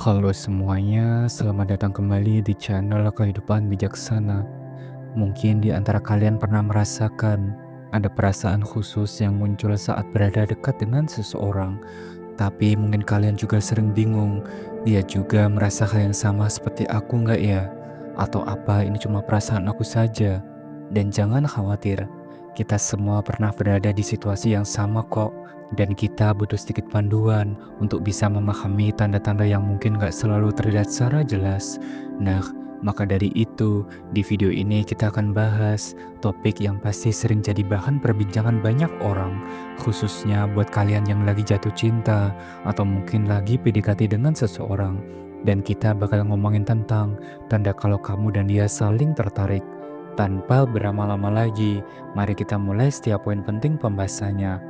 Halo semuanya, selamat datang kembali di channel Kehidupan Bijaksana. Mungkin di antara kalian pernah merasakan ada perasaan khusus yang muncul saat berada dekat dengan seseorang. Tapi mungkin kalian juga sering bingung, dia juga merasa hal yang sama seperti aku nggak ya? Atau apa ini cuma perasaan aku saja? Dan jangan khawatir, kita semua pernah berada di situasi yang sama kok. Dan kita butuh sedikit panduan untuk bisa memahami tanda-tanda yang mungkin nggak selalu terlihat secara jelas. Nah, maka dari itu, di video ini kita akan bahas topik yang pasti sering jadi bahan perbincangan banyak orang, khususnya buat kalian yang lagi jatuh cinta atau mungkin lagi PDKT dengan seseorang. Dan kita bakal ngomongin tentang tanda kalau kamu dan dia saling tertarik. Tanpa berlama-lama lagi, mari kita mulai setiap poin penting pembahasannya.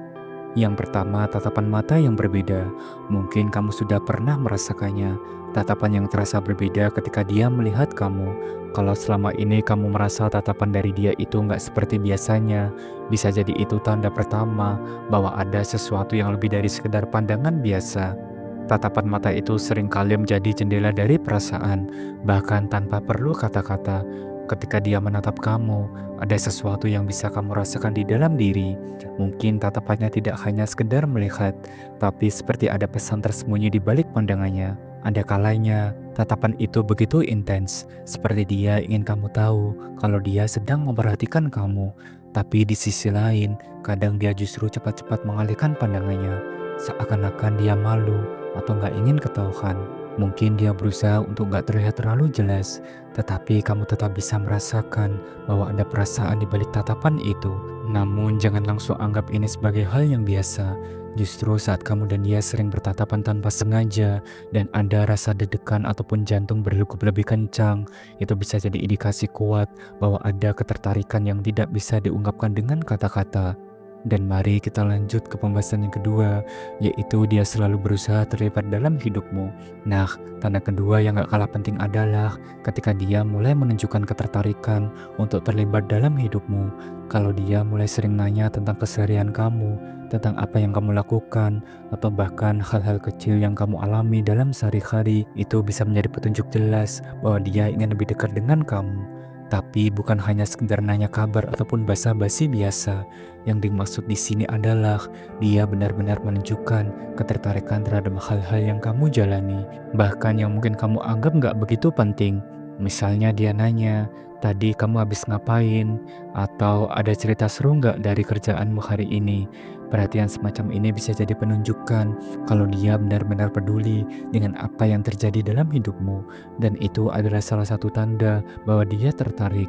Yang pertama, tatapan mata yang berbeda. Mungkin kamu sudah pernah merasakannya. Tatapan yang terasa berbeda ketika dia melihat kamu. Kalau selama ini kamu merasa tatapan dari dia itu nggak seperti biasanya, bisa jadi itu tanda pertama bahwa ada sesuatu yang lebih dari sekedar pandangan biasa. Tatapan mata itu seringkali menjadi jendela dari perasaan, bahkan tanpa perlu kata-kata. Ketika dia menatap kamu, ada sesuatu yang bisa kamu rasakan di dalam diri. Mungkin tatapannya tidak hanya sekedar melihat, tapi seperti ada pesan tersembunyi di balik pandangannya. Ada kalanya, tatapan itu begitu intens, seperti dia ingin kamu tahu kalau dia sedang memperhatikan kamu. Tapi di sisi lain, kadang dia justru cepat-cepat mengalihkan pandangannya, seakan-akan dia malu atau nggak ingin ketahuan. Mungkin dia berusaha untuk nggak terlihat terlalu jelas, tetapi kamu tetap bisa merasakan bahwa ada perasaan di balik tatapan itu. Namun jangan langsung anggap ini sebagai hal yang biasa. Justru saat kamu dan dia sering bertatapan tanpa sengaja dan ada rasa deg-degan ataupun jantung berdegup lebih kencang, itu bisa jadi indikasi kuat bahwa ada ketertarikan yang tidak bisa diungkapkan dengan kata-kata. Dan mari kita lanjut ke pembahasan yang kedua, yaitu dia selalu berusaha terlibat dalam hidupmu. Nah, tanda kedua yang gak kalah penting adalah ketika dia mulai menunjukkan ketertarikan untuk terlibat dalam hidupmu. Kalau dia mulai sering nanya tentang keseharian kamu, tentang apa yang kamu lakukan, atau bahkan hal-hal kecil yang kamu alami dalam sehari-hari, itu bisa menjadi petunjuk jelas bahwa dia ingin lebih dekat dengan kamu. Tapi bukan hanya sekedar nanya kabar ataupun basa-basi biasa. Yang dimaksud di sini adalah dia benar-benar menunjukkan ketertarikan terhadap hal-hal yang kamu jalani, bahkan yang mungkin kamu anggap nggak begitu penting. Misalnya dia nanya, tadi kamu habis ngapain? Atau ada cerita seru nggak dari kerjaanmu hari ini? Perhatian semacam ini bisa jadi penunjukan kalau dia benar-benar peduli dengan apa yang terjadi dalam hidupmu, dan itu adalah salah satu tanda bahwa dia tertarik.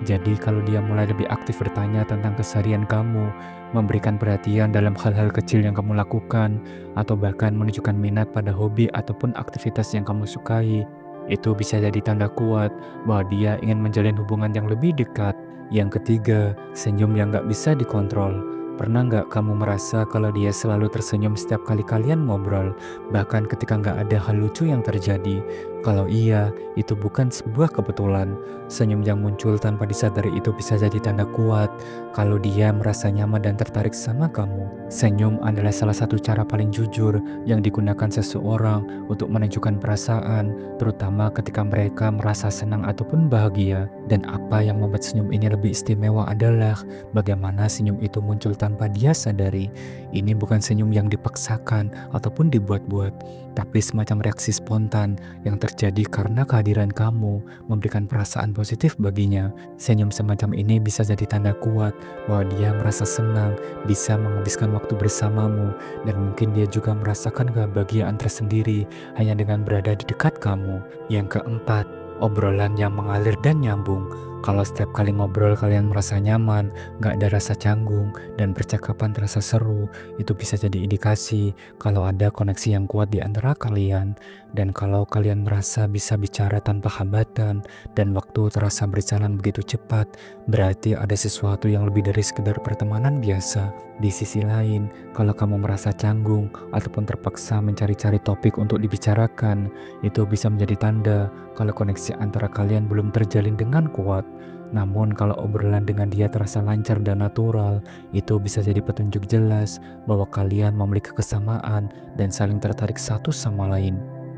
Jadi kalau dia mulai lebih aktif bertanya tentang keseharian kamu, memberikan perhatian dalam hal-hal kecil yang kamu lakukan, atau bahkan menunjukkan minat pada hobi ataupun aktivitas yang kamu sukai, itu bisa jadi tanda kuat bahwa dia ingin menjalin hubungan yang lebih dekat. Yang ketiga, senyum yang gak bisa dikontrol. Pernah nggak kamu merasa kalau dia selalu tersenyum setiap kali kalian ngobrol, bahkan ketika nggak ada hal lucu yang terjadi? Kalau iya, itu bukan sebuah kebetulan. Senyum yang muncul tanpa disadari itu bisa jadi tanda kuat kalau dia merasa nyaman dan tertarik sama kamu. Senyum adalah salah satu cara paling jujur yang digunakan seseorang untuk menunjukkan perasaan, terutama ketika mereka merasa senang ataupun bahagia. Dan apa yang membuat senyum ini lebih istimewa adalah bagaimana senyum itu muncul tanpa dia sadari. Ini bukan senyum yang dipaksakan ataupun dibuat-buat, tapi semacam reaksi spontan yang terjadi karena kehadiran kamu memberikan perasaan positif baginya. Senyum semacam ini bisa jadi tanda kuat bahwa dia merasa senang, bisa menghabiskan waktu bersamamu, dan mungkin dia juga merasakan kebahagiaan tersendiri hanya dengan berada di dekat kamu. Yang keempat, obrolan yang mengalir dan nyambung. Kalau setiap kali ngobrol kalian merasa nyaman, gak ada rasa canggung, dan percakapan terasa seru, itu bisa jadi indikasi kalau ada koneksi yang kuat di antara kalian. Dan kalau kalian merasa bisa bicara tanpa hambatan, dan waktu terasa berjalan begitu cepat, berarti ada sesuatu yang lebih dari sekedar pertemanan biasa. Di sisi lain, kalau kamu merasa canggung ataupun terpaksa mencari-cari topik untuk dibicarakan, itu bisa menjadi tanda kalau koneksi antara kalian belum terjalin dengan kuat. Namun kalau obrolan dengan dia terasa lancar dan natural, itu bisa jadi petunjuk jelas bahwa kalian memiliki kesamaan dan saling tertarik satu sama lain.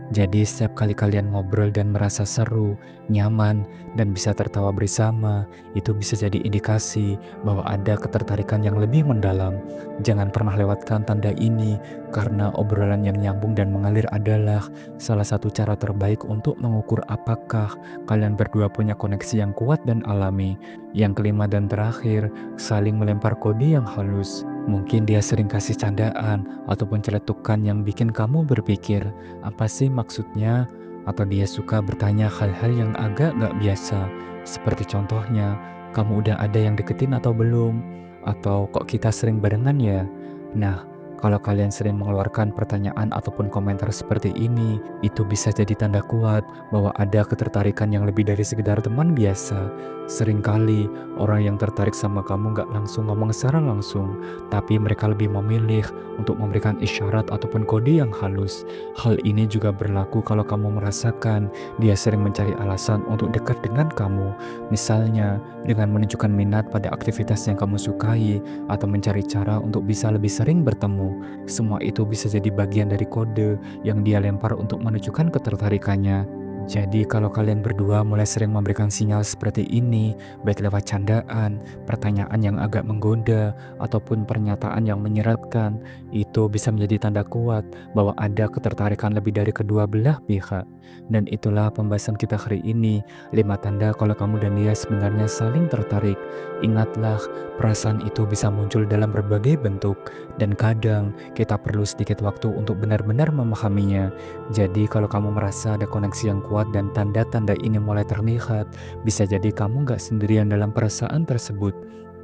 Jadi setiap kali kalian ngobrol dan merasa seru, nyaman, dan bisa tertawa bersama, itu bisa jadi indikasi bahwa ada ketertarikan yang lebih mendalam. Jangan pernah lewatkan tanda ini, karena obrolan yang nyambung dan mengalir adalah salah satu cara terbaik untuk mengukur apakah kalian berdua punya koneksi yang kuat dan alami. Yang kelima dan terakhir, saling melempar kode yang halus. Mungkin dia sering kasih candaan ataupun celetukan yang bikin kamu berpikir, apa sih maksudnya? Atau dia suka bertanya hal-hal yang agak gak biasa. Seperti contohnya, kamu udah ada yang deketin atau belum? Atau kok kita sering barengan ya? Nah, kalau kalian sering mengeluarkan pertanyaan ataupun komentar seperti ini, itu bisa jadi tanda kuat bahwa ada ketertarikan yang lebih dari sekedar teman biasa. Seringkali orang yang tertarik sama kamu gak langsung ngomong secara langsung, tapi mereka lebih memilih untuk memberikan isyarat ataupun kode yang halus. Hal ini juga berlaku kalau kamu merasakan dia sering mencari alasan untuk dekat dengan kamu. Misalnya, dengan menunjukkan minat pada aktivitas yang kamu sukai atau mencari cara untuk bisa lebih sering bertemu. Semua itu bisa jadi bagian dari kode yang dia lempar untuk menunjukkan ketertarikannya. Jadi kalau kalian berdua mulai sering memberikan sinyal seperti ini, baik lewat candaan, pertanyaan yang agak menggoda, ataupun pernyataan yang menyeratkan, itu bisa menjadi tanda kuat bahwa ada ketertarikan lebih dari kedua belah pihak. Dan itulah pembahasan kita hari ini, 5 tanda kalau kamu dan dia sebenarnya saling tertarik. Ingatlah, perasaan itu bisa muncul dalam berbagai bentuk, dan kadang kita perlu sedikit waktu untuk benar-benar memahaminya. Jadi kalau kamu merasa ada koneksi yang kuat dan tanda-tanda ini mulai terlihat, bisa jadi kamu nggak sendirian dalam perasaan tersebut.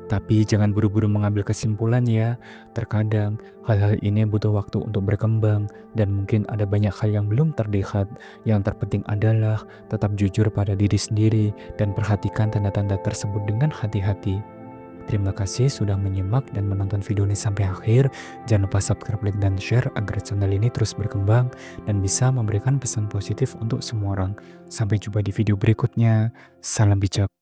Tapi jangan buru-buru mengambil kesimpulan ya. Terkadang hal-hal ini butuh waktu untuk berkembang dan mungkin ada banyak hal yang belum terlihat. Yang terpenting adalah tetap jujur pada diri sendiri dan perhatikan tanda-tanda tersebut dengan hati-hati. Terima kasih sudah menyimak dan menonton video ini sampai akhir. Jangan lupa subscribe, like, dan share agar channel ini terus berkembang dan bisa memberikan pesan positif untuk semua orang. Sampai jumpa di video berikutnya. Salam bijak.